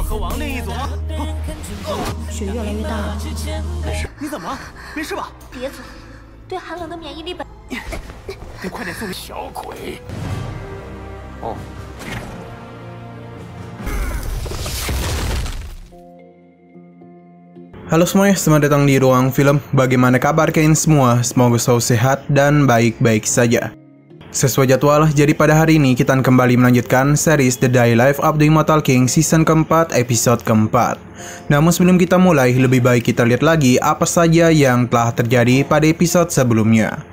和王令一组吗？雪越来越大了。没事，你怎么了？没事吧？别走，对寒冷的免疫力本。得快点送小鬼。哦。 Halo semuanya, selamat datang di Ruang Film. Bagaimana kabar kalian semua? Semoga selalu sehat dan baik-baik saja. Sesuai jadwal, jadi pada hari ini kita akan kembali melanjutkan series The Daily Life of the Immortal King season keempat, episode keempat. Namun sebelum kita mulai, lebih baik kita lihat lagi apa saja yang telah terjadi pada episode sebelumnya.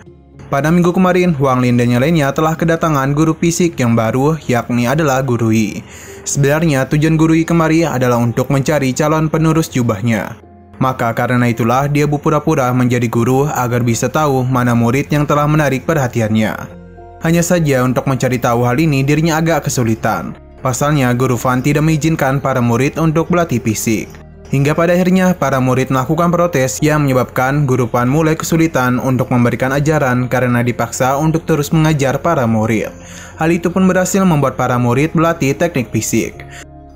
Pada minggu kemarin, Wang Lin dan yang lainnya telah kedatangan guru fisik yang baru, yakni adalah Guru Yi. Sebenarnya tujuan Guru Yi kemari adalah untuk mencari calon penerus jubahnya. Maka karena itulah dia berpura-pura menjadi guru agar bisa tahu mana murid yang telah menarik perhatiannya. Hanya saja untuk mencari tahu hal ini dirinya agak kesulitan. Pasalnya Guru Fan tidak mengizinkan para murid untuk berlatih fisik. Hingga pada akhirnya para murid melakukan protes yang menyebabkan Guru Fan mulai kesulitan untuk memberikan ajaran karena dipaksa untuk terus mengajar para murid. Hal itu pun berhasil membuat para murid berlatih teknik fisik.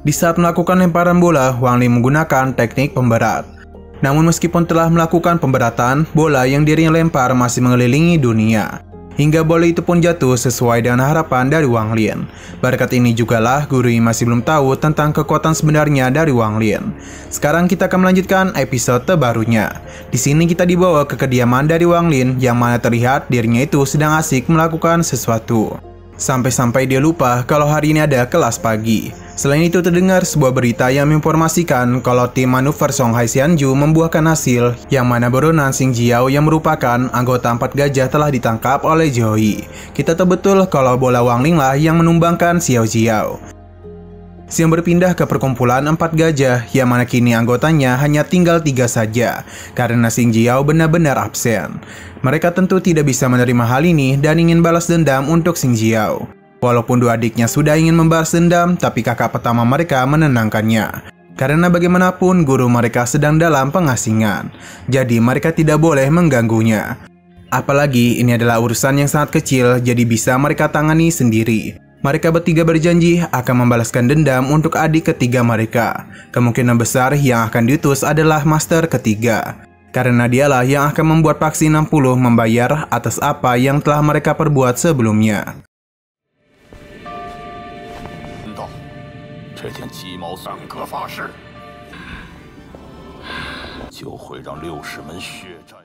Di saat melakukan lemparan bola, Wang Lin menggunakan teknik pemberat. Namun meskipun telah melakukan pemberatan, bola yang dirinya lempar masih mengelilingi dunia. Hingga bola itu pun jatuh sesuai dengan harapan dari Wang Lin. Berkat ini jugalah Guru Yi masih belum tahu tentang kekuatan sebenarnya dari Wang Lin. Sekarang kita akan melanjutkan episode terbarunya. Di sini kita dibawa ke kediaman dari Wang Lin yang mana terlihat dirinya itu sedang asik melakukan sesuatu. Sampai-sampai dia lupa kalau hari ini ada kelas pagi. Selain itu terdengar sebuah berita yang menginformasikan kalau tim manuver Songhai Xianju membuahkan hasil yang mana buronan Xing Jiao yang merupakan anggota 4 gajah telah ditangkap oleh Zhou Yi. Kita tahu betul kalau bola Wang Ling lah yang menumbangkan Xiao Jiao. Siang berpindah ke perkumpulan 4 gajah yang mana kini anggotanya hanya tinggal 3 saja karena Xing Jiao benar-benar absen. Mereka tentu tidak bisa menerima hal ini dan ingin balas dendam untuk Xing Jiao. Walaupun dua adiknya sudah ingin membalas dendam, tapi kakak pertama mereka menenangkannya. Karena bagaimanapun guru mereka sedang dalam pengasingan, jadi mereka tidak boleh mengganggunya. Apalagi ini adalah urusan yang sangat kecil, jadi bisa mereka tangani sendiri. Mereka bertiga berjanji akan membalaskan dendam untuk adik ketiga mereka. Kemungkinan besar yang akan diutus adalah master ketiga. Karena dialah yang akan membuat Paksi 60 membayar atas apa yang telah mereka perbuat sebelumnya. 这天鸡毛三个发誓，就会让六十门血债。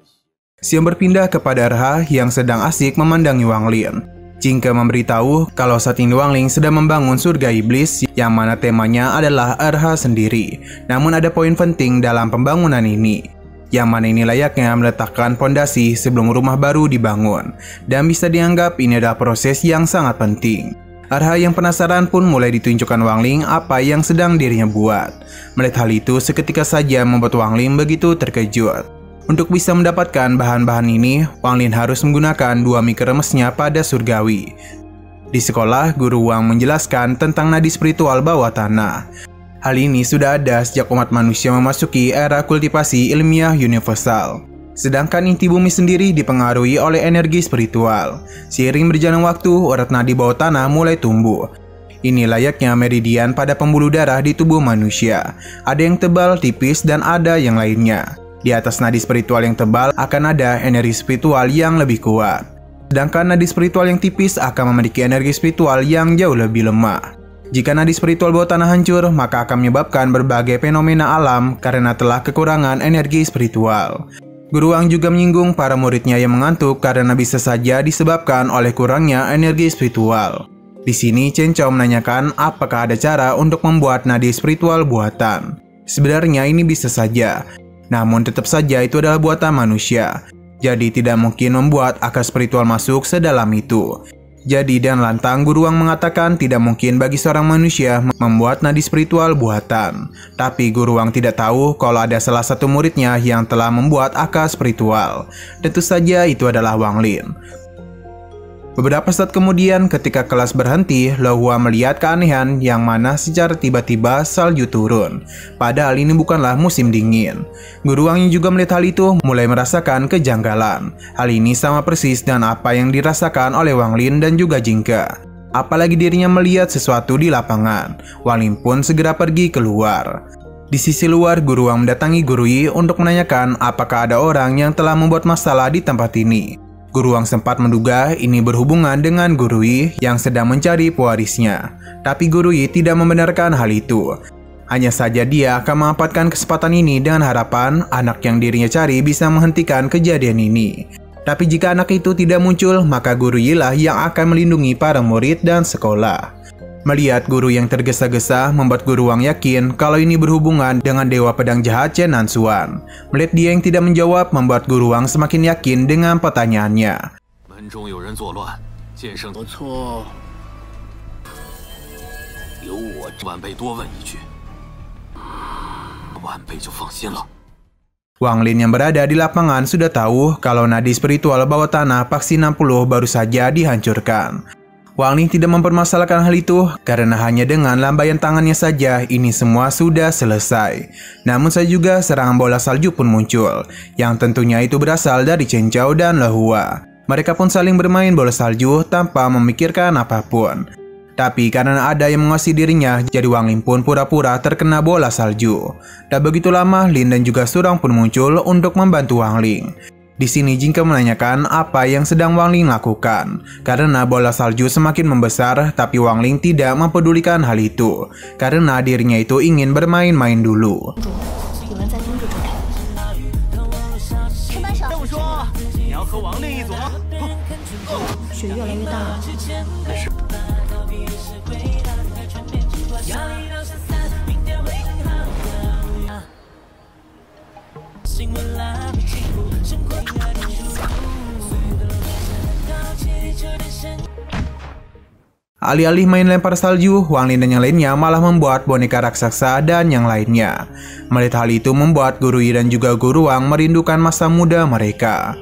Siang berpindah kepada Erha yang sedang asik memandangi Wang Lin. Jingke memberitahu kalau saat ini Wang Ling sedang membangun surga iblis yang mana temanya adalah Erha sendiri. Namun ada poin penting dalam pembangunan ini, yang mana ini layaknya meletakkan pondasi sebelum rumah baru dibangun. Dan bisa dianggap ini adalah proses yang sangat penting. Erha yang penasaran pun mulai ditunjukkan Wang Ling apa yang sedang dirinya buat. Melihat hal itu seketika saja membuat Wang Ling begitu terkejut. Untuk bisa mendapatkan bahan-bahan ini, Wang Lin harus menggunakan 2 mik remesnya pada surgawi. Di sekolah, Guru Wang menjelaskan tentang nadi spiritual bawah tanah. Hal ini sudah ada sejak umat manusia memasuki era kultivasi ilmiah universal. Sedangkan inti bumi sendiri dipengaruhi oleh energi spiritual. Seiring berjalan waktu, urat nadi bawah tanah mulai tumbuh. Ini layaknya meridian pada pembuluh darah di tubuh manusia. Ada yang tebal, tipis, dan ada yang lainnya. Di atas nadi spiritual yang tebal akan ada energi spiritual yang lebih kuat. Sedangkan nadi spiritual yang tipis akan memiliki energi spiritual yang jauh lebih lemah. Jika nadi spiritual bawah tanah hancur, maka akan menyebabkan berbagai fenomena alam karena telah kekurangan energi spiritual. Guru Wang juga menyinggung para muridnya yang mengantuk karena bisa saja disebabkan oleh kurangnya energi spiritual. Di sini Chen Chao menanyakan apakah ada cara untuk membuat nadi spiritual buatan. Sebenarnya ini bisa saja, namun tetap saja itu adalah buatan manusia. Jadi tidak mungkin membuat akal spiritual masuk sedalam itu. Jadi dan lantang Guru Wang mengatakan tidak mungkin bagi seorang manusia membuat nadi spiritual buatan. Tapi Guru Wang tidak tahu kalau ada salah satu muridnya yang telah membuat akal spiritual. Tentu saja itu adalah Wang Lin. Beberapa saat kemudian ketika kelas berhenti, Lo Hua melihat keanehan yang mana secara tiba-tiba salju turun. Padahal ini bukanlah musim dingin. Guru Wang yang juga melihat hal itu mulai merasakan kejanggalan. Hal ini sama persis dengan apa yang dirasakan oleh Wang Lin dan juga Jingke. apalagi dirinya melihat sesuatu di lapangan. Wang Lin pun segera pergi keluar. Di sisi luar, Guru Wang mendatangi Guru Yi untuk menanyakan apakah ada orang yang telah membuat masalah di tempat ini. Guru Wang sempat menduga ini berhubungan dengan Guru Yi yang sedang mencari pewarisnya. Tapi Guru Yi tidak membenarkan hal itu. Hanya saja dia akan memanfaatkan kesempatan ini dengan harapan anak yang dirinya cari bisa menghentikan kejadian ini. Tapi jika anak itu tidak muncul, maka Guru Yi lah yang akan melindungi para murid dan sekolah. Melihat guru yang tergesa-gesa membuat Guru Wang yakin kalau ini berhubungan dengan Dewa Pedang Jahat Chen Nanxuan. Melihat dia yang tidak menjawab membuat Guru Wang semakin yakin dengan pertanyaannya. Wang Lin yang berada di lapangan sudah tahu kalau nadi spiritual bawah tanah Paksi 60 baru saja dihancurkan. Wang Lin tidak mempermasalahkan hal itu karena hanya dengan lambaian tangannya saja ini semua sudah selesai. Namun saja juga serangan bola salju pun muncul, yang tentunya itu berasal dari Chen Zhao dan Le Hua. Mereka pun saling bermain bola salju tanpa memikirkan apapun. Tapi karena ada yang mengasihi dirinya, jadi Wang Lin pun pura-pura terkena bola salju. Tak begitu lama, Lin dan juga Surong pun muncul untuk membantu Wang Lin. Di sini Jingke menanyakan apa yang sedang Wang Lin lakukan. Karena bola salju semakin membesar, tapi Wang Lin tidak mempedulikan hal itu. Karena dirinya itu ingin bermain-main dulu. Alih-alih main lempar salju, Wang Lin dan yang lainnya malah membuat boneka raksasa dan yang lainnya. Melihat hal itu membuat Guru Yi dan juga Guru Wang merindukan masa muda mereka.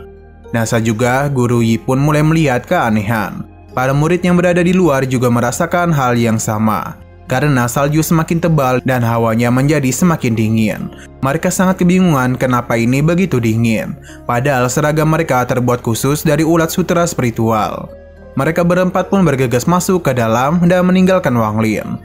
Nasa juga, Guru Yi pun mulai melihat keanehan. Para murid yang berada di luar juga merasakan hal yang sama. Karena salju semakin tebal dan hawanya menjadi semakin dingin. Mereka sangat kebingungan kenapa ini begitu dingin. Padahal seragam mereka terbuat khusus dari ulat sutra spiritual. Mereka berempat pun bergegas masuk ke dalam dan meninggalkan Wang Lin.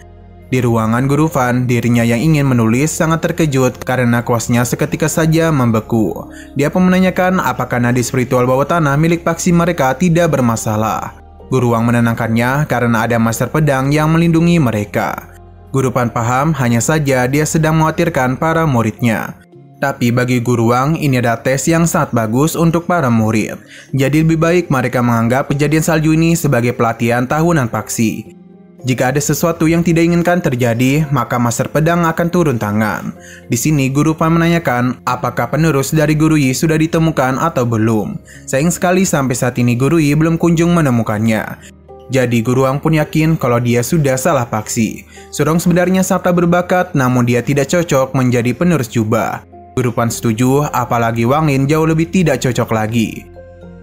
Di ruangan Guru Fan, dirinya yang ingin menulis sangat terkejut karena kuasnya seketika saja membeku. Dia pun menanyakan apakah nadi spiritual bawah tanah milik paksi mereka tidak bermasalah. Guru Wang menenangkannya karena ada master pedang yang melindungi mereka. Guru Fan paham, hanya saja dia sedang mengkhawatirkan para muridnya. Tapi bagi Guru Wang, ini ada tes yang sangat bagus untuk para murid. Jadi lebih baik mereka menganggap kejadian salju ini sebagai pelatihan tahunan paksi. Jika ada sesuatu yang tidak inginkan terjadi, maka master pedang akan turun tangan. Di sini Guru Fan menanyakan apakah penerus dari Guru Yi sudah ditemukan atau belum. Sayang sekali sampai saat ini Guru Yi belum kunjung menemukannya. Jadi Guru Wang pun yakin kalau dia sudah salah paksi. Surong sebenarnya sangat berbakat, namun dia tidak cocok menjadi penerus jubah. Guru Fan setuju, apalagi Wang Lin jauh lebih tidak cocok lagi.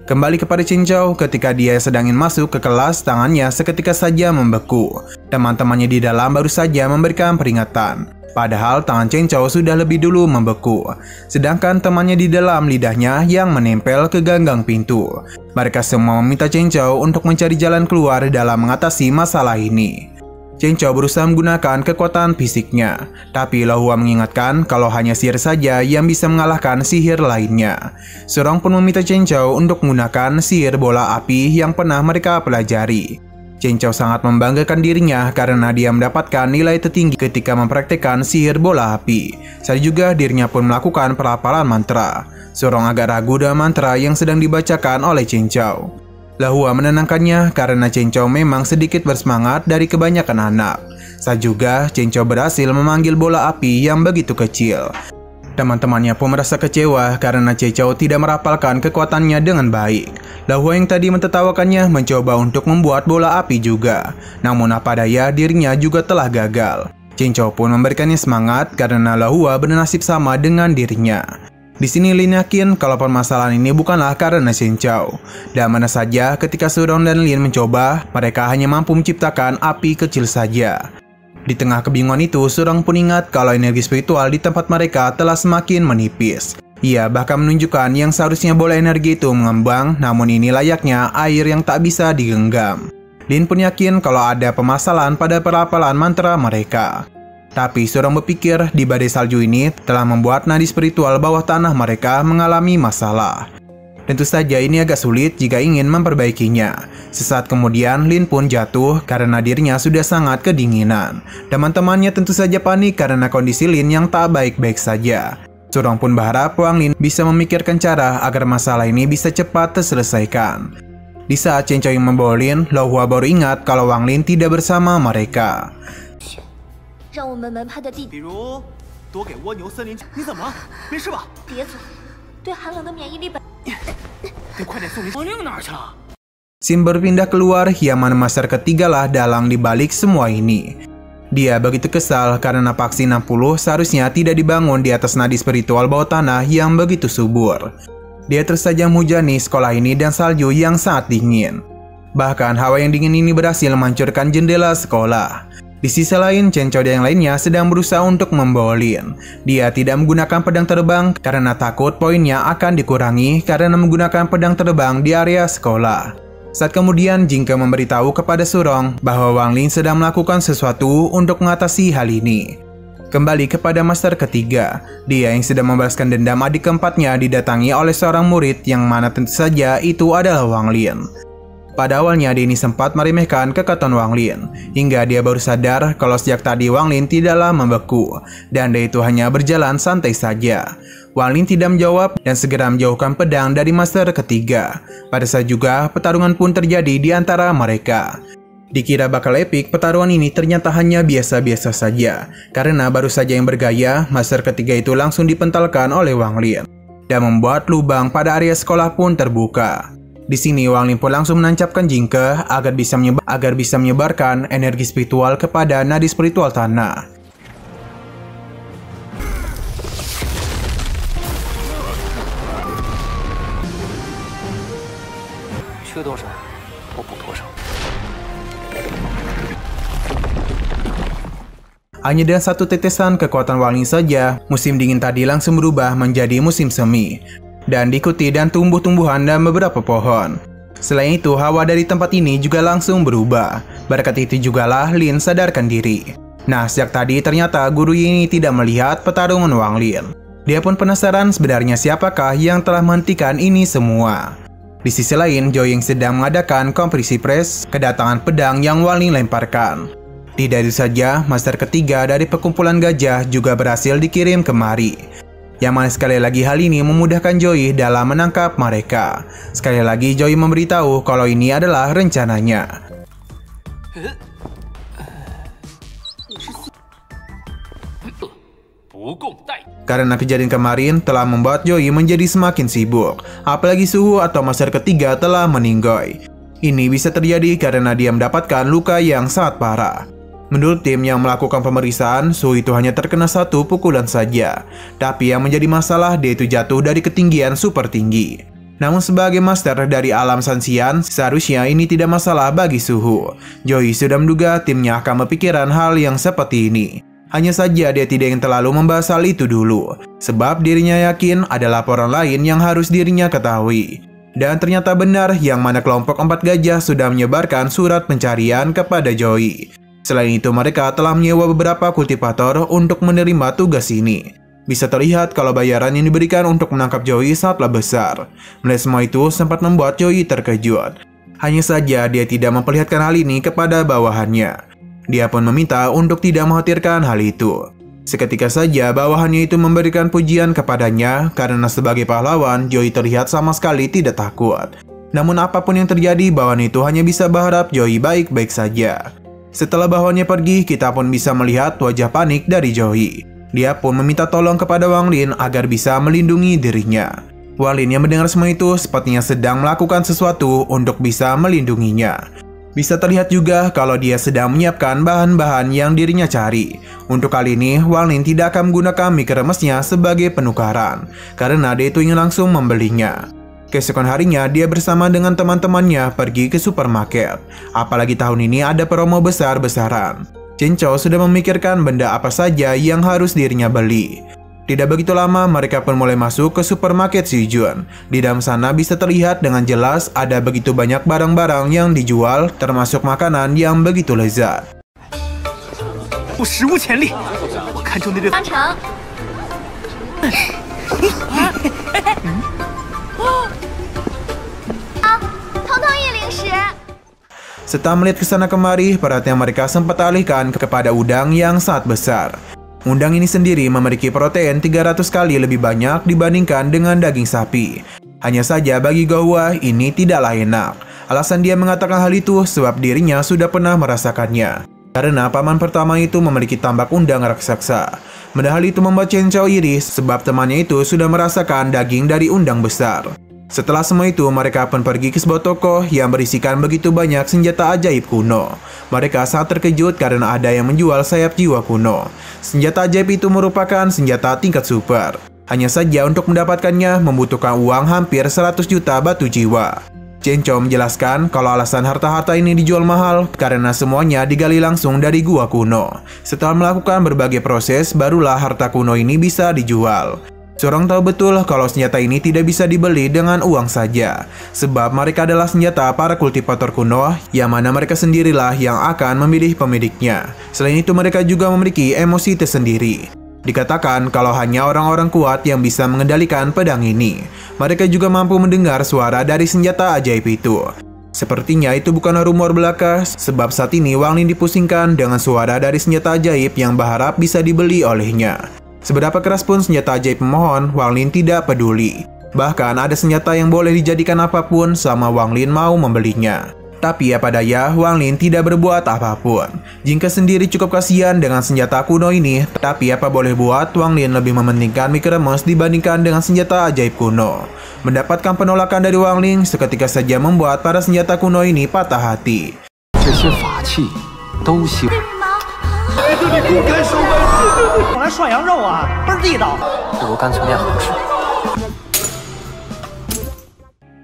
Kembali kepada Chen Zhao, ketika dia sedang ingin masuk ke kelas, tangannya seketika saja membeku. Teman-temannya di dalam baru saja memberikan peringatan. Padahal tangan Chen Zhao sudah lebih dulu membeku. Sedangkan temannya di dalam lidahnya yang menempel ke ganggang pintu. Mereka semua meminta Chen Zhao untuk mencari jalan keluar dalam mengatasi masalah ini. Chen Zhao berusaha menggunakan kekuatan fisiknya, tapi Le Hua mengingatkan kalau hanya sihir saja yang bisa mengalahkan sihir lainnya. Surong pun meminta Chen Zhao untuk menggunakan sihir bola api yang pernah mereka pelajari. Chen Zhao sangat membanggakan dirinya karena dia mendapatkan nilai tertinggi ketika mempraktikkan sihir bola api. Saat juga dirinya pun melakukan pelafalan mantra. Surong agak ragu dengan mantra yang sedang dibacakan oleh Chen Zhao. Le Hua menenangkannya karena Chen Zhao memang sedikit bersemangat dari kebanyakan anak. Saat juga Chen Zhao berhasil memanggil bola api yang begitu kecil. Teman-temannya pun merasa kecewa karena Chen Zhao tidak merapalkan kekuatannya dengan baik. Le Hua yang tadi mentertawakannya mencoba untuk membuat bola api juga. Namun apa daya dirinya juga telah gagal. Chen Zhao pun memberikannya semangat karena Le Hua bernasib sama dengan dirinya. Di sini Lin yakin kalau permasalahan ini bukanlah karena Chen Zhao. Dan mana saja ketika Surong dan Lin mencoba, mereka hanya mampu menciptakan api kecil saja. Di tengah kebingungan itu, Surong pun ingat kalau energi spiritual di tempat mereka telah semakin menipis. Ia bahkan menunjukkan yang seharusnya bola energi itu mengembang, namun ini layaknya air yang tak bisa digenggam. Lin pun yakin kalau ada permasalahan pada pelafalan mantra mereka. Tapi Surong berpikir di badai salju ini telah membuat nadi spiritual bawah tanah mereka mengalami masalah. Tentu saja ini agak sulit jika ingin memperbaikinya. Sesaat kemudian Lin pun jatuh karena dirinya sudah sangat kedinginan. Teman-temannya tentu saja panik karena kondisi Lin yang tak baik-baik saja. Surong pun berharap Wang Lin bisa memikirkan cara agar masalah ini bisa cepat terselesaikan. Di saat Chen Qiuying membawa Lin, Lo Hua baru ingat kalau Wang Lin tidak bersama mereka. 让我们门派的弟弟比如多给蜗牛森林，你怎么了？没事吧？别走，对寒冷的免疫力本。得快点送林令哪儿去了？ Sim berpindah keluar, yang mana master ketiga lah dalang dibalik semua ini. Dia begitu kesal karena Paksi 60 seharusnya tidak dibangun di atas nadi spiritual bawah tanah yang begitu subur. Dia terus saja menghujani sekolah ini dan salju yang sangat dingin. Bahkan hawa yang dingin ini berhasil menghancurkan jendela sekolah. Di sisi lain, Chen Qiu dan yang lainnya sedang berusaha untuk membawa Lin. Dia tidak menggunakan pedang terbang karena takut poinnya akan dikurangi karena menggunakan pedang terbang di area sekolah. Saat kemudian Jingke memberitahu kepada Surong bahwa Wang Lin sedang melakukan sesuatu untuk mengatasi hal ini. Kembali kepada master ketiga, dia yang sedang membalaskan dendam adik keempatnya didatangi oleh seorang murid yang mana tentu saja itu adalah Wang Lin. Pada awalnya dia ini sempat meremehkan kekatan Wang Lin, hingga dia baru sadar kalau sejak tadi Wang Lin tidaklah membeku, dan dia itu hanya berjalan santai saja. Wang Lin tidak menjawab dan segera menjauhkan pedang dari master ketiga. Pada saat juga pertarungan pun terjadi di antara mereka. Dikira bakal epik, pertarungan ini ternyata hanya biasa-biasa saja. Karena baru saja yang bergaya, master ketiga itu langsung dipentalkan oleh Wang Lin dan membuat lubang pada area sekolah pun terbuka. Di sini Wang Lin pun langsung menancapkan Jingke agar bisa menyebarkan energi spiritual kepada nadi spiritual tanah. 缺多少，我补多少。 Hanya dengan satu tetesan kekuatan Wang Lin saja, musim dingin tadi langsung berubah menjadi musim semi, dan diikuti dan tumbuh-tumbuhan dan beberapa pohon. Selain itu, hawa dari tempat ini juga langsung berubah. Berkat itu jugalah Lin sadarkan diri. Nah, sejak tadi ternyata guru ini tidak melihat pertarungan Wang Lin. Dia pun penasaran sebenarnya siapakah yang telah menghentikan ini semua. Di sisi lain, Joe yang sedang mengadakan kompetisi press kedatangan pedang yang Wang Lin lemparkan. Tidak itu saja, master ketiga dari perkumpulan gajah juga berhasil dikirim kemari. Yang mana sekali lagi hal ini memudahkan Joey dalam menangkap mereka. Sekali lagi Joey memberitahu kalau ini adalah rencananya. Karena kejadian kemarin telah membuat Joey menjadi semakin sibuk. Apalagi Suhu atau master ketiga telah meninggoy. Ini bisa terjadi karena dia mendapatkan luka yang sangat parah. Menurut tim yang melakukan pemeriksaan, Suhu itu hanya terkena satu pukulan saja. Tapi yang menjadi masalah, dia itu jatuh dari ketinggian super tinggi. Namun sebagai master dari alam Sanxian, seharusnya ini tidak masalah bagi Suhu. Joey sudah menduga timnya akan berpikiran hal yang seperti ini. Hanya saja dia tidak ingin terlalu membahas hal itu dulu, sebab dirinya yakin ada laporan lain yang harus dirinya ketahui. Dan ternyata benar yang mana kelompok 4 gajah sudah menyebarkan surat pencarian kepada Joey. Selain itu, mereka telah menyewa beberapa kultivator untuk menerima tugas ini. Bisa terlihat kalau bayaran yang diberikan untuk menangkap Joey sangatlah besar. Melihat semua itu sempat membuat Joey terkejut. Hanya saja dia tidak memperlihatkan hal ini kepada bawahannya. Dia pun meminta untuk tidak mengkhawatirkan hal itu. Seketika saja bawahannya itu memberikan pujian kepadanya karena sebagai pahlawan, Joey terlihat sama sekali tidak takut. Namun apapun yang terjadi, bawahan itu hanya bisa berharap Joey baik-baik saja. Setelah bawahannya pergi, kita pun bisa melihat wajah panik dari Joey. Dia pun meminta tolong kepada Wang Lin agar bisa melindungi dirinya. Wang Lin yang mendengar semua itu sepertinya sedang melakukan sesuatu untuk bisa melindunginya. Bisa terlihat juga kalau dia sedang menyiapkan bahan-bahan yang dirinya cari. Untuk kali ini, Wang Lin tidak akan menggunakan mik remesnya sebagai penukaran, karena dia itu ingin langsung membelinya. Keesokan harinya, dia bersama dengan teman-temannya pergi ke supermarket. Apalagi tahun ini ada promo besar-besaran. Chen Qiu sudah memikirkan benda apa saja yang harus dirinya beli. Tidak begitu lama, mereka pun mulai masuk ke supermarket Sijun. Di dalam sana bisa terlihat dengan jelas ada begitu banyak barang-barang yang dijual, termasuk makanan yang begitu lezat. 我史无前例，我看中那对。商城。彤彤一零食。 Setelah melihat ke sana kemari, perhatian mereka sempat alihkan kepada udang yang sangat besar. Udang ini sendiri memiliki protein 300 kali lebih banyak dibandingkan dengan daging sapi. Hanya saja bagi Gouhua ini tidaklah enak. Alasan dia mengatakan hal itu sebab dirinya sudah pernah merasakannya. Karena paman pertama itu memiliki tambak udang raksasa. Padahal itu membuat Chen Chao iri sebab temannya itu sudah merasakan daging dari udang besar. Setelah semua itu, mereka pun pergi ke sebuah toko yang berisikan begitu banyak senjata ajaib kuno. Mereka sangat terkejut karena ada yang menjual sayap jiwa kuno. Senjata ajaib itu merupakan senjata tingkat super. Hanya saja untuk mendapatkannya membutuhkan uang hampir 100 juta batu jiwa. Chen Chao menjelaskan kalau alasan harta-harta ini dijual mahal karena semuanya digali langsung dari gua kuno. Setelah melakukan berbagai proses, barulah harta kuno ini bisa dijual. Seorang tahu betul kalau senjata ini tidak bisa dibeli dengan uang saja, sebab mereka adalah senjata para kultivator kuno, yang mana mereka sendirilah yang akan memilih pemiliknya. Selain itu mereka juga memiliki emosi tersendiri. Dikatakan kalau hanya orang-orang kuat yang bisa mengendalikan pedang ini. Mereka juga mampu mendengar suara dari senjata ajaib itu. Sepertinya itu bukan rumor belaka, sebab saat ini Wang Lin dipusingkan dengan suara dari senjata ajaib yang berharap bisa dibeli olehnya. Seberapa keras pun senjata ajaib memohon, Wang Lin tidak peduli. Bahkan ada senjata yang boleh dijadikan apapun selama Wang Lin mau membelinya. Tapi apa daya, Wang Lin tidak berbuat apapun. Jingke sendiri cukup kasihan dengan senjata kuno ini, tapi apa boleh buat, Wang Lin lebih mementingkan mie kremes dibandingkan dengan senjata ajaib kuno. Mendapatkan penolakan dari Wang Lin seketika saja membuat para senjata kuno ini patah hati. 这些法器都喜。 你公开收买，我来涮羊肉啊，倍儿地道。不如干脆面好吃。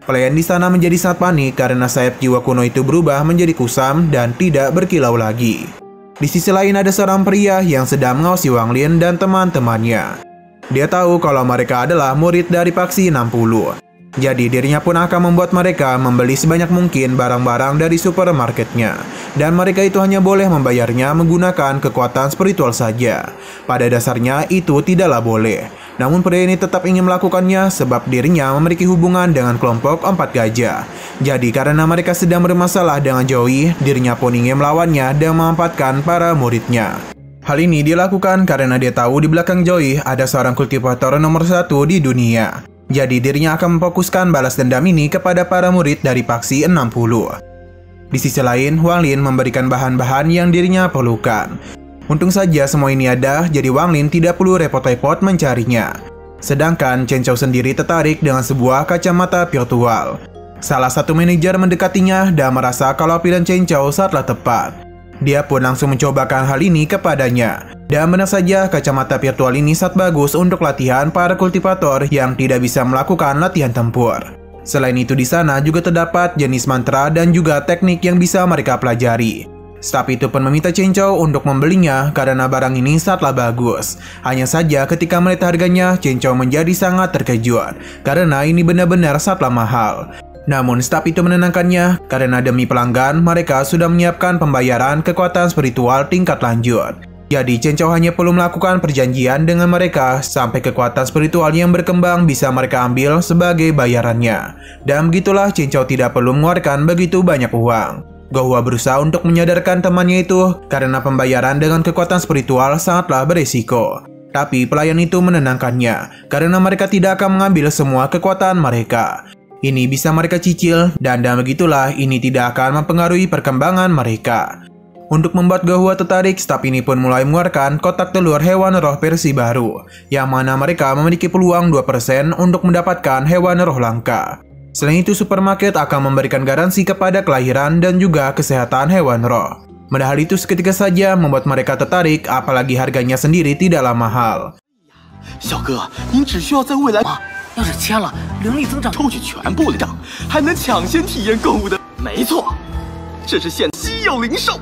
Pelayan di sana menjadi sangat panik karena sayap jiwa kuno itu berubah menjadi kusam dan tidak berkilau lagi. Di sisi lain ada seorang pria yang sedang mengawasi Wang Lin dan teman-temannya. Dia tahu kalau mereka adalah murid dari Paksi 60. Jadi dirinya pun akan membuat mereka membeli sebanyak mungkin barang-barang dari supermarketnya. Dan mereka itu hanya boleh membayarnya menggunakan kekuatan spiritual saja. Pada dasarnya itu tidaklah boleh. Namun pria ini tetap ingin melakukannya sebab dirinya memiliki hubungan dengan kelompok 4 gajah. Jadi karena mereka sedang bermasalah dengan Joey, dirinya pun ingin melawannya dan memanfaatkan para muridnya. Hal ini dilakukan karena dia tahu di belakang Joey ada seorang kultivator nomor 1 di dunia. Jadi dirinya akan memfokuskan balas dendam ini kepada para murid dari Paksi 60. Di sisi lain, Wang Lin memberikan bahan-bahan yang dirinya perlukan. Untung saja semua ini ada, jadi Wang Lin tidak perlu repot-repot mencarinya. Sedangkan Chen Chao sendiri tertarik dengan sebuah kacamata virtual. Salah satu manajer mendekatinya dan merasa kalau pilihan Chen Chao sangatlah tepat. Dia pun langsung mencobakan hal ini kepadanya. Dan benar saja kacamata virtual ini sangat bagus untuk latihan para kultivator yang tidak bisa melakukan latihan tempur. Selain itu di sana juga terdapat jenis mantra dan juga teknik yang bisa mereka pelajari. Staf itu pun meminta Chen Chao untuk membelinya karena barang ini sangatlah bagus. Hanya saja ketika melihat harganya, Chen Chao menjadi sangat terkejut karena ini benar-benar sangatlah mahal. Namun staf itu menenangkannya karena demi pelanggan mereka sudah menyiapkan pembayaran kekuatan spiritual tingkat lanjut. Jadi Chen Chao hanya perlu melakukan perjanjian dengan mereka sampai kekuatan spiritual yang berkembang bisa mereka ambil sebagai bayarannya. Dan begitulah Chen Chao tidak perlu mengeluarkan begitu banyak uang. Gouhua berusaha untuk menyadarkan temannya itu karena pembayaran dengan kekuatan spiritual sangatlah beresiko. Tapi pelayan itu menenangkannya karena mereka tidak akan mengambil semua kekuatan mereka. Ini bisa mereka cicil dan begitulah ini tidak akan mempengaruhi perkembangan mereka. Untuk membuat Gouhua tertarik, staf ini pun mulai mengeluarkan kotak telur hewan roh versi baru, yang mana mereka memiliki peluang 2% untuk mendapatkan hewan roh langka. Selain itu, supermarket akan memberikan garansi kepada kelahiran dan juga kesehatan hewan roh. Padahal itu seketika saja membuat mereka tertarik, apalagi harganya sendiri tidaklah mahal. 小哥，您只需要在未来要是签了，灵力增长，抽取全部的账，还能抢先体验购物的。没错，这是现稀有零售。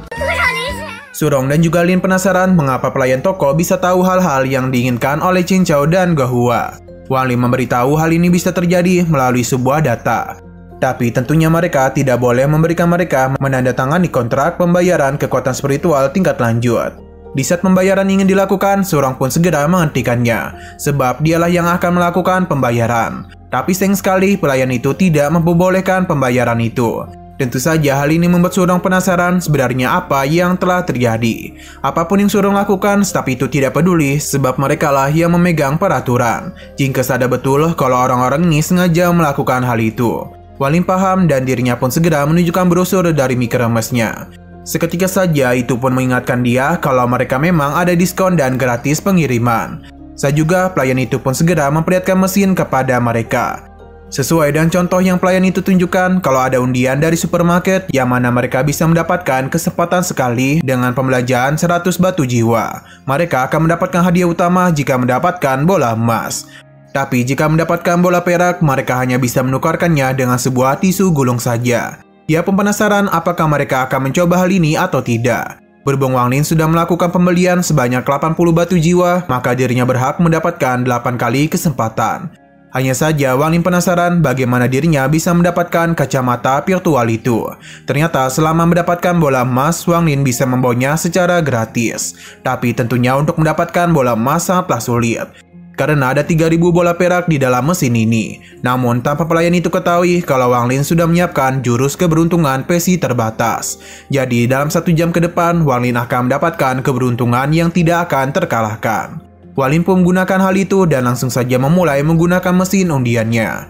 Surong dan juga Lin penasaran mengapa pelayan toko bisa tahu hal-hal yang diinginkan oleh Qin Chao dan Gohua. Wang Lin memberitahu hal ini bisa terjadi melalui sebuah data. Tapi tentunya mereka tidak boleh memberikan mereka menandatangani kontrak pembayaran kekuatan spiritual tingkat lanjut. Di saat pembayaran ingin dilakukan, Surong pun segera menghentikannya, sebab dialah yang akan melakukan pembayaran. Tapi sayang sekali pelayan itu tidak memperbolehkan pembayaran itu. Tentu saja hal ini membuat Surong penasaran sebenarnya apa yang telah terjadi. Apapun yang Surong lakukan, staf itu tidak peduli sebab merekalah yang memegang peraturan. Jingke sadar betul kalau orang-orang ini sengaja melakukan hal itu. Wang Lin paham dan dirinya pun segera menunjukkan brosur dari mie kremesnya. Seketika saja itu pun mengingatkan dia kalau mereka memang ada diskon dan gratis pengiriman. Saat juga pelayan itu pun segera memperlihatkan mesin kepada mereka. Sesuai dengan contoh yang pelayan itu tunjukkan, kalau ada undian dari supermarket yang mana mereka bisa mendapatkan kesempatan sekali dengan pembelanjaan 100 batu jiwa. Mereka akan mendapatkan hadiah utama jika mendapatkan bola emas. Tapi jika mendapatkan bola perak, mereka hanya bisa menukarkannya dengan sebuah tisu gulung saja. Dia pun penasaran apakah mereka akan mencoba hal ini atau tidak. Berhubung Wang Lin sudah melakukan pembelian sebanyak 80 batu jiwa, maka dirinya berhak mendapatkan 8 kali kesempatan. Hanya saja Wang Lin penasaran bagaimana dirinya bisa mendapatkan kacamata virtual itu. Ternyata selama mendapatkan bola emas, Wang Lin bisa membawanya secara gratis. Tapi tentunya untuk mendapatkan bola emas sangatlah sulit, karena ada 3000 bola perak di dalam mesin ini. Namun tanpa pelayan itu ketahui kalau Wang Lin sudah menyiapkan jurus keberuntungan pesi terbatas. Jadi dalam 1 jam ke depan, Wang Lin akan mendapatkan keberuntungan yang tidak akan terkalahkan. Wang Lin pun menggunakan hal itu dan langsung saja memulai menggunakan mesin undiannya.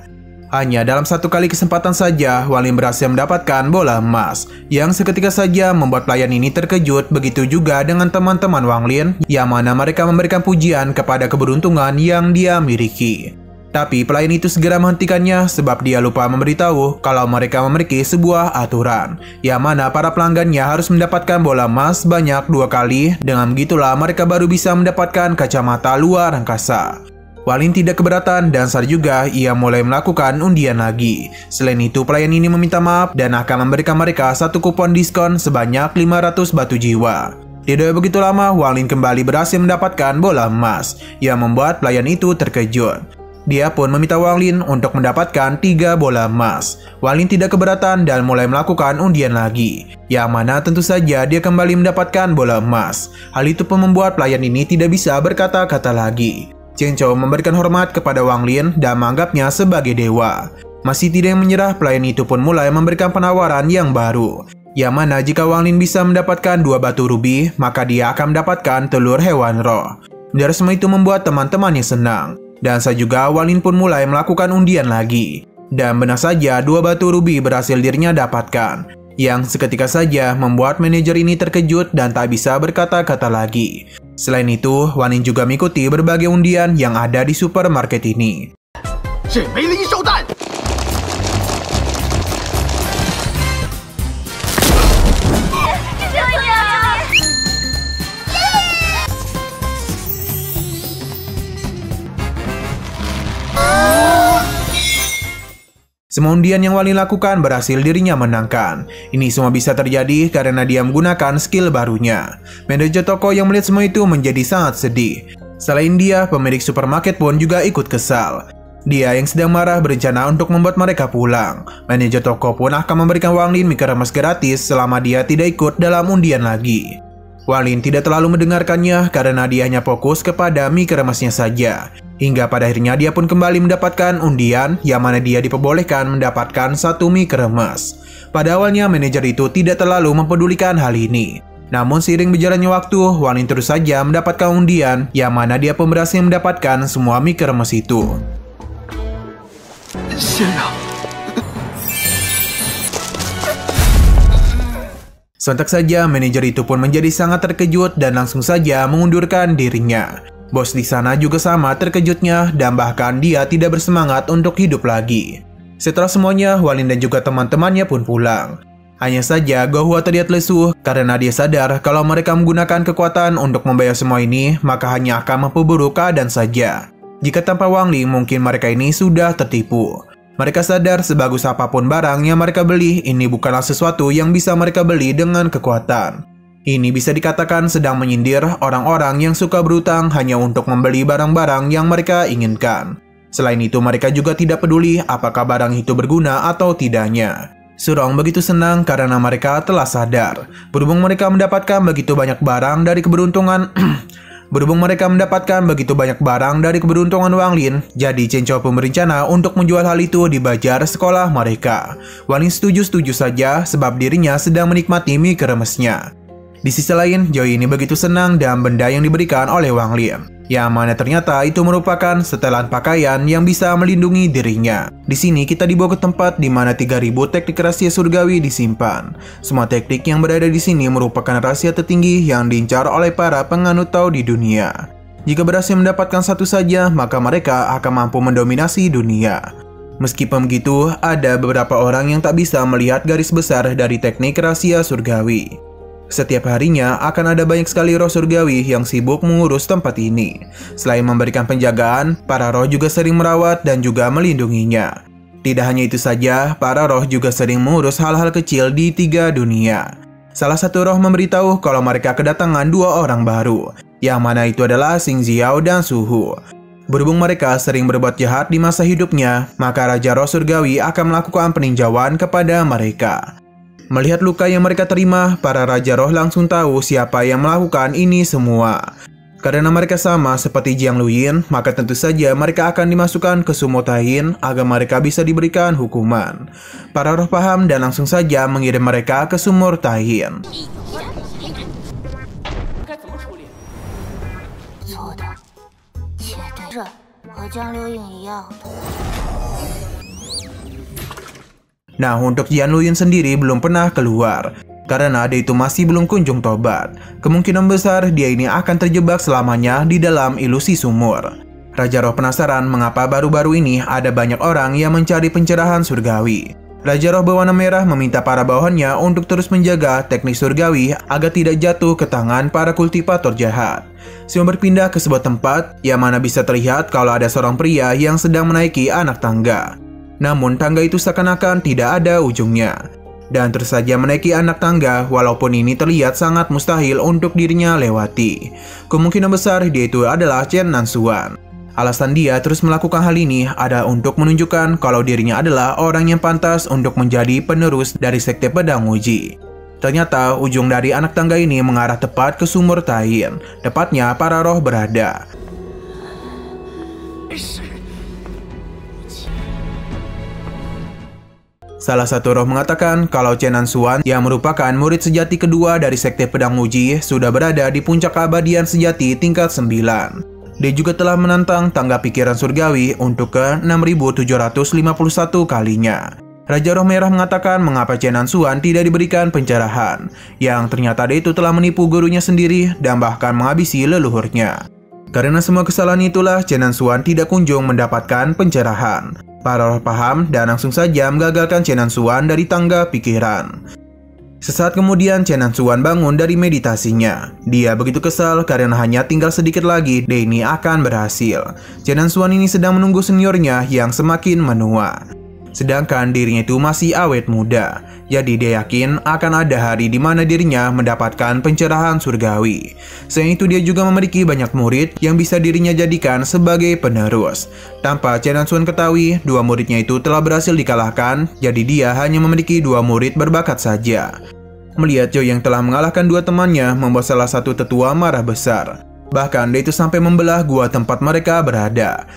Hanya dalam 1 kali kesempatan saja, Wang Lin berhasil mendapatkan bola emas, yang seketika saja membuat pelayan ini terkejut. Begitu juga dengan teman-teman Wang Lin, yang mana mereka memberikan pujian kepada keberuntungan yang dia miliki. Tapi pelayan itu segera menghentikannya sebab dia lupa memberitahu kalau mereka memiliki sebuah aturan, yang mana para pelanggannya harus mendapatkan bola emas banyak 2 kali. Dengan begitulah mereka baru bisa mendapatkan kacamata luar angkasa. Wang Lin tidak keberatan dan saat juga ia mulai melakukan undian lagi. Selain itu pelayan ini meminta maaf dan akan memberikan mereka 1 kupon diskon sebanyak 500 batu jiwa. Tidak begitu lama, Wang Lin kembali berhasil mendapatkan bola emas, yang membuat pelayan itu terkejut. Dia pun meminta Wang Lin untuk mendapatkan 3 bola emas. Wang Lin tidak keberatan dan mulai melakukan undian lagi, yang mana tentu saja dia kembali mendapatkan bola emas. Hal itu pun membuat pelayan ini tidak bisa berkata-kata lagi. Qin Chao memberikan hormat kepada Wang Lin dan menganggapnya sebagai dewa. Masih tidak menyerah, pelayan itu pun mulai memberikan penawaran yang baru, yang mana jika Wang Lin bisa mendapatkan 2 batu rubi, maka dia akan mendapatkan telur hewan roh. Dan semua itu membuat teman-temannya senang. Dan saat juga Wang Lin pun mulai melakukan undian lagi. Dan benar saja 2 batu rubi berhasil dirinya dapatkan, yang seketika saja membuat manajer ini terkejut dan tak bisa berkata-kata lagi. Selain itu, Wang Lin juga mengikuti berbagai undian yang ada di supermarket ini. Semua undian yang Wang Lin lakukan berhasil dirinya menangkan. Ini semua bisa terjadi karena dia menggunakan skill barunya. Manajer toko yang melihat semua itu menjadi sangat sedih. Selain dia, pemilik supermarket pun juga ikut kesal. Dia yang sedang marah berencana untuk membuat mereka pulang. Manajer toko pun akan memberikan Wang Lin mie kremes gratis selama dia tidak ikut dalam undian lagi. Wang Lin tidak terlalu mendengarkannya karena dia hanya fokus kepada mie kremesnya saja. Hingga pada akhirnya dia pun kembali mendapatkan undian, yang mana dia diperbolehkan mendapatkan 1 mie kremes. Pada awalnya manajer itu tidak terlalu mempedulikan hal ini. Namun seiring berjalannya waktu, Wang Lin terus saja mendapatkan undian, yang mana dia pun berhasil mendapatkan semua mie kremes itu. Sontak saja manajer itu pun menjadi sangat terkejut dan langsung saja mengundurkan dirinya. Bos di sana juga sama terkejutnya dan bahkan dia tidak bersemangat untuk hidup lagi. Setelah semuanya, Wang Lin dan juga teman-temannya pun pulang. Hanya saja Gohua terlihat lesu karena dia sadar kalau mereka menggunakan kekuatan untuk membayar semua ini, maka hanya akan memperburuk keadaan saja. Jika tanpa Wang Lin, mungkin mereka ini sudah tertipu. Mereka sadar sebagus apapun barang yang mereka beli, ini bukanlah sesuatu yang bisa mereka beli dengan kekuatan. Ini bisa dikatakan sedang menyindir orang-orang yang suka berutang hanya untuk membeli barang-barang yang mereka inginkan. Selain itu, mereka juga tidak peduli apakah barang itu berguna atau tidaknya. Surong begitu senang karena mereka telah sadar. Berhubung mereka mendapatkan begitu banyak barang dari keberuntungan Wang Lin, jadi Chen Chao pun berencana untuk menjual hal itu di bazar sekolah mereka. Wang Lin setuju saja sebab dirinya sedang menikmati mie kremesnya. Di sisi lain, Joey ini begitu senang dengan benda yang diberikan oleh Wang Lin, yang mana ternyata itu merupakan setelan pakaian yang bisa melindungi dirinya. Di sini kita dibawa ke tempat di mana 3000 teknik rahasia surgawi disimpan. Semua teknik yang berada di sini merupakan rahasia tertinggi yang diincar oleh para penganut Tao di dunia. Jika berhasil mendapatkan satu saja, maka mereka akan mampu mendominasi dunia. Meskipun begitu, ada beberapa orang yang tak bisa melihat garis besar dari teknik rahasia surgawi. Setiap harinya akan ada banyak sekali roh surgawi yang sibuk mengurus tempat ini. Selain memberikan penjagaan, para roh juga sering merawat dan juga melindunginya. Tidak hanya itu saja, para roh juga sering mengurus hal-hal kecil di 3 dunia. Salah satu roh memberitahu kalau mereka kedatangan 2 orang baru, yang mana itu adalah Xing Xiao dan Su Hu. Berhubung mereka sering berbuat jahat di masa hidupnya, maka Raja Roh Surgawi akan melakukan peninjauan kepada mereka. Melihat luka yang mereka terima, para Raja Roh langsung tahu siapa yang melakukan ini semua. Karena mereka sama seperti Jiang Luyin, maka tentu saja mereka akan dimasukkan ke Sumo Tahin agar mereka bisa diberikan hukuman. Para roh paham dan langsung saja mengirim mereka ke Sumur Tahin. Nah, untuk Jiang Luyin sendiri belum pernah keluar, karena dia itu masih belum kunjung tobat. Kemungkinan besar dia ini akan terjebak selamanya di dalam ilusi sumur. Raja Roh penasaran mengapa baru-baru ini ada banyak orang yang mencari pencerahan surgawi. Raja Roh berwarna merah meminta para bawahannya untuk terus menjaga teknik surgawi agar tidak jatuh ke tangan para kultivator jahat. Semua berpindah ke sebuah tempat yang mana bisa terlihat kalau ada seorang pria yang sedang menaiki anak tangga. Namun tangga itu seakan-akan tidak ada ujungnya. Dan terus saja menaiki anak tangga walaupun ini terlihat sangat mustahil untuk dirinya lewati. Kemungkinan besar dia itu adalah Chen Nanxuan. Alasan dia terus melakukan hal ini adalah untuk menunjukkan kalau dirinya adalah orang yang pantas untuk menjadi penerus dari sekte pedang uji. Ternyata ujung dari anak tangga ini mengarah tepat ke Sumur Tahin, tepatnya para roh berada. Salah satu roh mengatakan kalau Chen Nanxuan yang merupakan murid sejati kedua dari sekte pedang uji sudah berada di puncak keabadian sejati tingkat 9. Dia juga telah menantang tangga pikiran surgawi untuk ke 6751 kalinya. Raja Roh Merah mengatakan mengapa Chen Nanxuan tidak diberikan pencerahan, yang ternyata dia itu telah menipu gurunya sendiri dan bahkan menghabisi leluhurnya. Karena semua kesalahan itulah Chen Nanxuan tidak kunjung mendapatkan pencerahan. Para roh paham dan langsung saja menggagalkan Chen Nanxuan dari tangga pikiran. Sesaat kemudian Chen Nanxuan bangun dari meditasinya. Dia begitu kesal karena hanya tinggal sedikit lagi dia ini akan berhasil. Chen Nanxuan ini sedang menunggu seniornya yang semakin menua. Sedangkan dirinya itu masih awet muda. Jadi dia yakin akan ada hari di mana dirinya mendapatkan pencerahan surgawi. Selain itu dia juga memiliki banyak murid yang bisa dirinya jadikan sebagai penerus. Tanpa Chen Nanxuan ketahui, 2 muridnya itu telah berhasil dikalahkan. Jadi dia hanya memiliki 2 murid berbakat saja. Melihat Joey yang telah mengalahkan 2 temannya membuat salah satu tetua marah besar. Bahkan dia itu sampai membelah gua tempat mereka berada.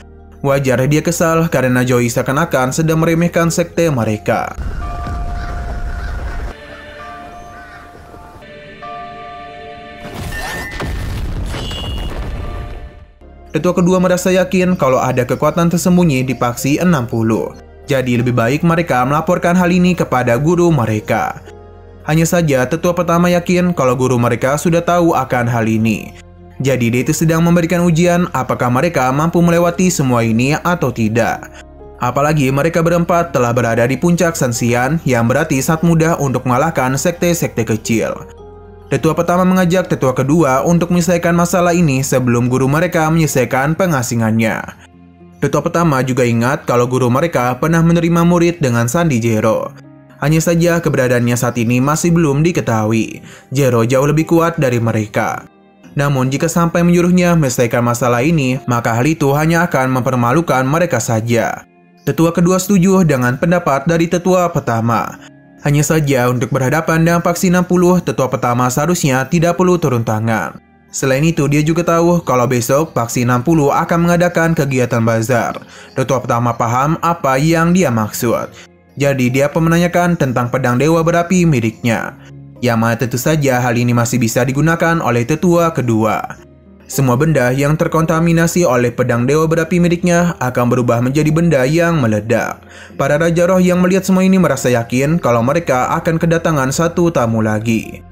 Wajar dia kesal karena Joey seakan-akan sedang meremehkan sekte mereka. Tetua kedua merasa yakin kalau ada kekuatan tersembunyi di paksi 60. Jadi lebih baik mereka melaporkan hal ini kepada guru mereka. Hanya saja tetua pertama yakin kalau guru mereka sudah tahu akan hal ini. Jadi dia itu sedang memberikan ujian apakah mereka mampu melewati semua ini atau tidak. Apalagi mereka berempat telah berada di puncak Sanxian yang berarti sangat mudah untuk mengalahkan sekte-sekte kecil. Tetua pertama mengajak tetua kedua untuk menyelesaikan masalah ini sebelum guru mereka menyelesaikan pengasingannya. Tetua pertama juga ingat kalau guru mereka pernah menerima murid dengan Sandi Jero. Hanya saja keberadaannya saat ini masih belum diketahui. Zero jauh lebih kuat dari mereka. Namun jika sampai menyuruhnya menyelesaikan masalah ini, maka hal itu hanya akan mempermalukan mereka saja. Tetua kedua setuju dengan pendapat dari tetua pertama. Hanya saja untuk berhadapan dengan faksi 60, tetua pertama seharusnya tidak perlu turun tangan. Selain itu, dia juga tahu kalau besok faksi 60 akan mengadakan kegiatan bazar. Tetua pertama paham apa yang dia maksud. Jadi dia pun menanyakan tentang pedang dewa berapi miliknya. Yang mana tentu saja hal ini masih bisa digunakan oleh tetua kedua. Semua benda yang terkontaminasi oleh pedang dewa berapi miliknya akan berubah menjadi benda yang meledak. Para Raja Roh yang melihat semua ini merasa yakin kalau mereka akan kedatangan satu tamu lagi.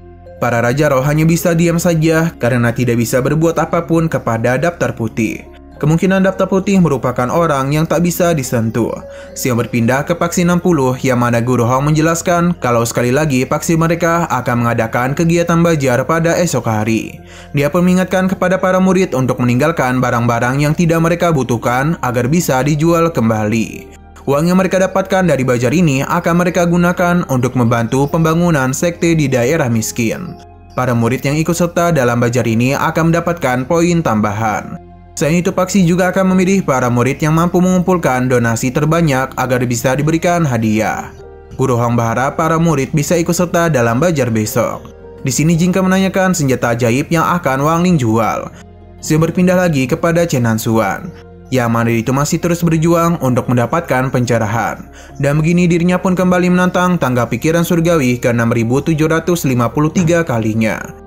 Para Raja Roh hanya bisa diam saja karena tidak bisa berbuat apapun kepada Daftar Putih. Kemungkinan Daftar Putih merupakan orang yang tak bisa disentuh. Xiao berpindah ke faksi 60 yang mana Guru Hong menjelaskan kalau sekali lagi faksi mereka akan mengadakan kegiatan bazar pada esok hari. Dia pun mengingatkan kepada para murid untuk meninggalkan barang-barang yang tidak mereka butuhkan agar bisa dijual kembali. Uang yang mereka dapatkan dari bazar ini akan mereka gunakan untuk membantu pembangunan sekte di daerah miskin. Para murid yang ikut serta dalam bazar ini akan mendapatkan poin tambahan. Selain itu, faksi juga akan memilih para murid yang mampu mengumpulkan donasi terbanyak agar bisa diberikan hadiah. Guru Hong berharap para murid bisa ikut serta dalam bazar besok. Di sini Jingke menanyakan senjata ajaib yang akan Wang Ling jual. Xiao berpindah lagi kepada Chen Hanxuan, yang mana itu masih terus berjuang untuk mendapatkan pencerahan. Dan begini dirinya pun kembali menantang tangga pikiran surgawi ke 6753 kalinya.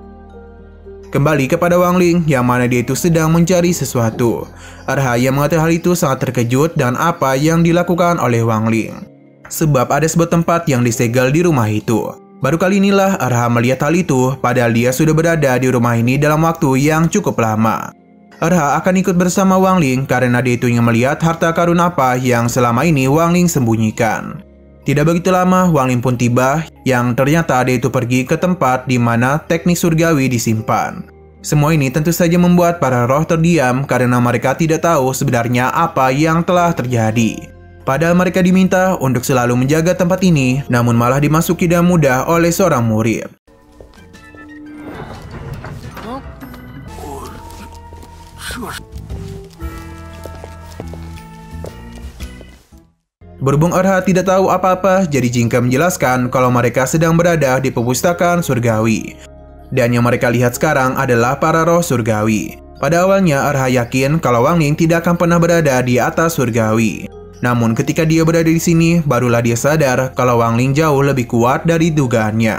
Kembali kepada Wang Ling, yang mana dia itu sedang mencari sesuatu. Erha yang mengatakan hal itu sangat terkejut dan apa yang dilakukan oleh Wang Ling. Sebab ada sebuah tempat yang disegel di rumah itu. Baru kali inilah Erha melihat hal itu, padahal dia sudah berada di rumah ini dalam waktu yang cukup lama. Erha akan ikut bersama Wang Ling karena dia itu ingin melihat harta karun apa yang selama ini Wang Ling sembunyikan. Tidak begitu lama, Wang Ling pun tiba, yang ternyata dia itu pergi ke tempat di mana teknik surgawi disimpan. Semua ini tentu saja membuat para roh terdiam karena mereka tidak tahu sebenarnya apa yang telah terjadi. Padahal mereka diminta untuk selalu menjaga tempat ini, namun malah dimasuki dengan mudah oleh seorang murid. Berhubung Erha tidak tahu apa-apa, jadi Jingke menjelaskan kalau mereka sedang berada di perpustakaan surgawi. Dan yang mereka lihat sekarang adalah para roh surgawi. Pada awalnya Erha yakin kalau Wang Ling tidak akan pernah berada di atas surgawi. Namun ketika dia berada di sini, barulah dia sadar kalau Wang Ling jauh lebih kuat dari dugaannya.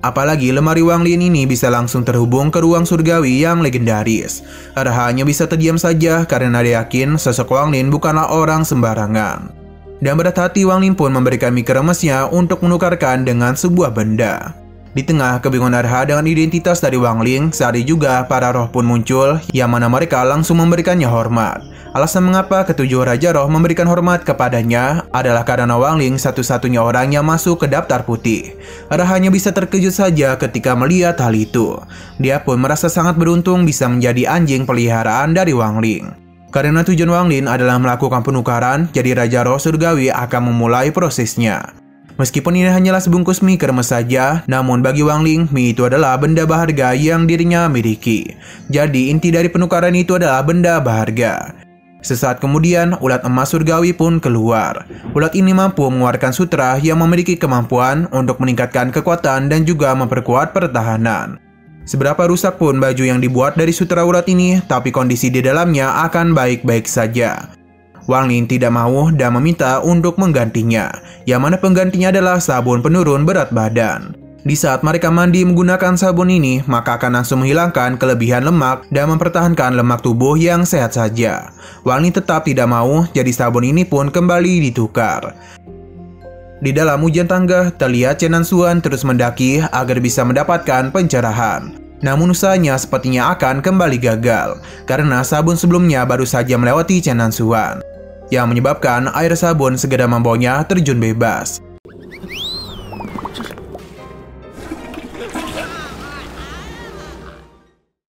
Apalagi lemari Wang Ling ini bisa langsung terhubung ke ruang surgawi yang legendaris. Erha hanya bisa terdiam saja karena dia yakin sosok Wang Ling bukanlah orang sembarangan. Dan berat hati Wang Ling pun memberikan mik remesnya untuk menukarkan dengan sebuah benda. Di tengah kebingungan Erha dengan identitas dari Wang Ling, sehari juga para roh pun muncul, yang mana mereka langsung memberikannya hormat. Alasan mengapa ketujuh Raja Roh memberikan hormat kepadanya adalah karena Wang Ling satu-satunya orang yang masuk ke Daftar Putih. Erha hanya bisa terkejut saja ketika melihat hal itu. Dia pun merasa sangat beruntung bisa menjadi anjing peliharaan dari Wang Ling. Karena tujuan Wang Ling adalah melakukan penukaran, jadi Raja Roh Surgawi akan memulai prosesnya. Meskipun ini hanyalah sebungkus mie kremes saja, namun bagi Wang Ling, mie itu adalah benda berharga yang dirinya miliki. Jadi inti dari penukaran itu adalah benda berharga. Sesaat kemudian, ulat emas surgawi pun keluar. Ulat ini mampu mengeluarkan sutra yang memiliki kemampuan untuk meningkatkan kekuatan dan juga memperkuat pertahanan. Seberapa rusak pun baju yang dibuat dari sutra urat ini, tapi kondisi di dalamnya akan baik-baik saja. Wang Ling tidak mau dan meminta untuk menggantinya, yang mana penggantinya adalah sabun penurun berat badan. Di saat mereka mandi menggunakan sabun ini, maka akan langsung menghilangkan kelebihan lemak dan mempertahankan lemak tubuh yang sehat saja. Wang Ling tetap tidak mau, jadi sabun ini pun kembali ditukar. Di dalam ujian tangga, terlihat Chen Hanxuan terus mendaki agar bisa mendapatkan pencerahan. Namun usahanya sepertinya akan kembali gagal, karena sabun sebelumnya baru saja melewati Chen Hanxuan, yang menyebabkan air sabun segera membawanya terjun bebas.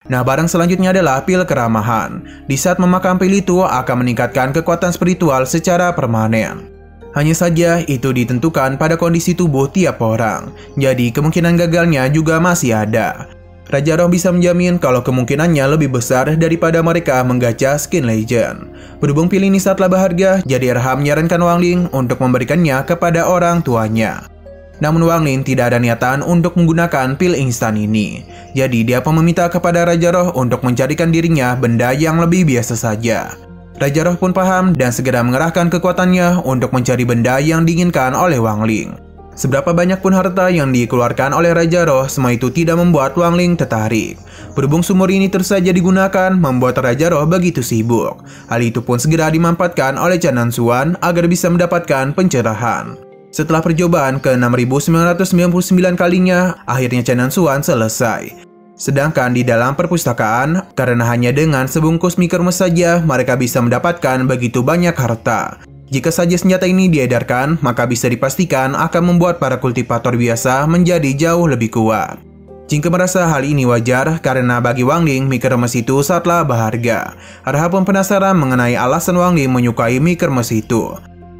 Nah, barang selanjutnya adalah pil keramahan. Di saat memakan pil itu akan meningkatkan kekuatan spiritual secara permanen. Hanya saja itu ditentukan pada kondisi tubuh tiap orang, jadi kemungkinan gagalnya juga masih ada. Raja Roh bisa menjamin kalau kemungkinannya lebih besar daripada mereka menggacha skin legend. Berhubung pil ini sangatlah berharga, jadi Erham menyarankan Wang Ling untuk memberikannya kepada orang tuanya. Namun Wang Ling tidak ada niatan untuk menggunakan pil instan ini. Jadi dia pun meminta kepada Raja Roh untuk mencarikan dirinya benda yang lebih biasa saja. Raja Roh pun paham dan segera mengerahkan kekuatannya untuk mencari benda yang diinginkan oleh Wang Ling. Seberapa banyak pun harta yang dikeluarkan oleh Raja Roh, semua itu tidak membuat Wang Ling tertarik. Berhubung sumur ini terus saja digunakan, membuat Raja Roh begitu sibuk. Hal itu pun segera dimanfaatkan oleh Chen Nanxuan agar bisa mendapatkan pencerahan. Setelah percobaan ke 6.999 kalinya, akhirnya Chen Nanxuan selesai. Sedangkan di dalam perpustakaan, karena hanya dengan sebungkus mikromes saja, mereka bisa mendapatkan begitu banyak harta. Jika saja senjata ini diedarkan, maka bisa dipastikan akan membuat para kultivator biasa menjadi jauh lebih kuat. Jingke merasa hal ini wajar, karena bagi Wang Ling, mikromes itu sangatlah berharga. Erham pun penasaran mengenai alasan Wang Ling menyukai mikromes itu.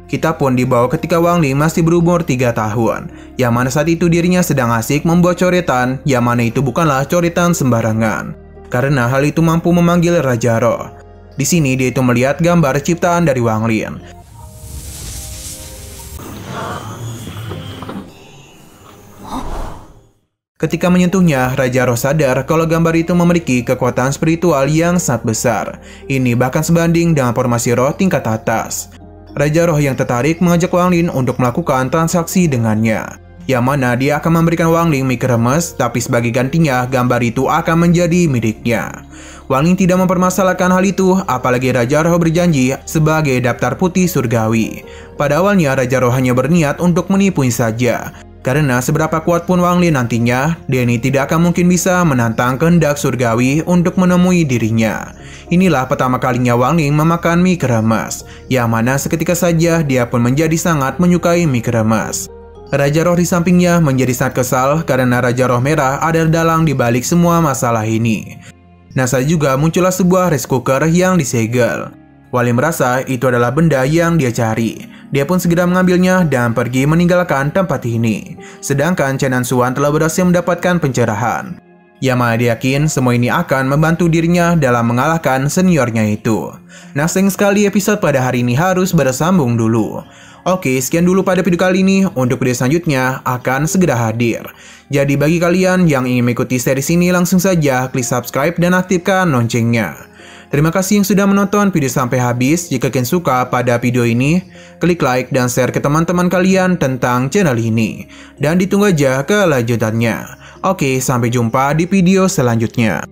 Kita pun dibawa ketika Wang Ling masih berumur 3 tahun, yang mana saat itu dirinya sedang asik membuat coretan, yang mana itu bukanlah coretan sembarangan. Karena hal itu mampu memanggil Raja Roh. Di sini dia itu melihat gambar ciptaan dari Wang Ling. Ketika menyentuhnya, Raja Roh sadar kalau gambar itu memiliki kekuatan spiritual yang sangat besar. Ini bahkan sebanding dengan formasi roh tingkat atas. Raja Roh yang tertarik mengajak Wang Ling untuk melakukan transaksi dengannya, yang mana dia akan memberikan Wang Ling mikromes, tapi sebagai gantinya gambar itu akan menjadi miliknya. Wang Ling tidak mempermasalahkan hal itu, apalagi Raja Roh berjanji sebagai daftar putih surgawi. Pada awalnya Raja Roh hanya berniat untuk menipunya saja, karena seberapa kuat pun Wang Ling nantinya, dia ini tidak akan mungkin bisa menantang kehendak surgawi untuk menemui dirinya. Inilah pertama kalinya Wang Ling memakan mie keremas, yang mana seketika saja dia pun menjadi sangat menyukai mie keremas. Raja Roh di sampingnya menjadi sangat kesal karena Raja Roh Merah ada dalang di balik semua masalah ini. Nah, saat juga muncullah sebuah rice cooker yang disegel. Wang Ling merasa itu adalah benda yang dia cari. Dia pun segera mengambilnya dan pergi meninggalkan tempat ini. Sedangkan Chen Nanxuan telah berhasil mendapatkan pencerahan, yang mana dia yakin semua ini akan membantu dirinya dalam mengalahkan seniornya itu. Nah, sayang sekali episode pada hari ini harus bersambung dulu. Oke, sekian dulu pada video kali ini. Untuk video selanjutnya akan segera hadir. Jadi bagi kalian yang ingin mengikuti series ini, langsung saja klik subscribe dan aktifkan loncengnya. Terima kasih yang sudah menonton video sampai habis. Jika kalian suka pada video ini, klik like dan share ke teman-teman kalian tentang channel ini. Dan ditunggu aja kelanjutannya. Oke, sampai jumpa di video selanjutnya.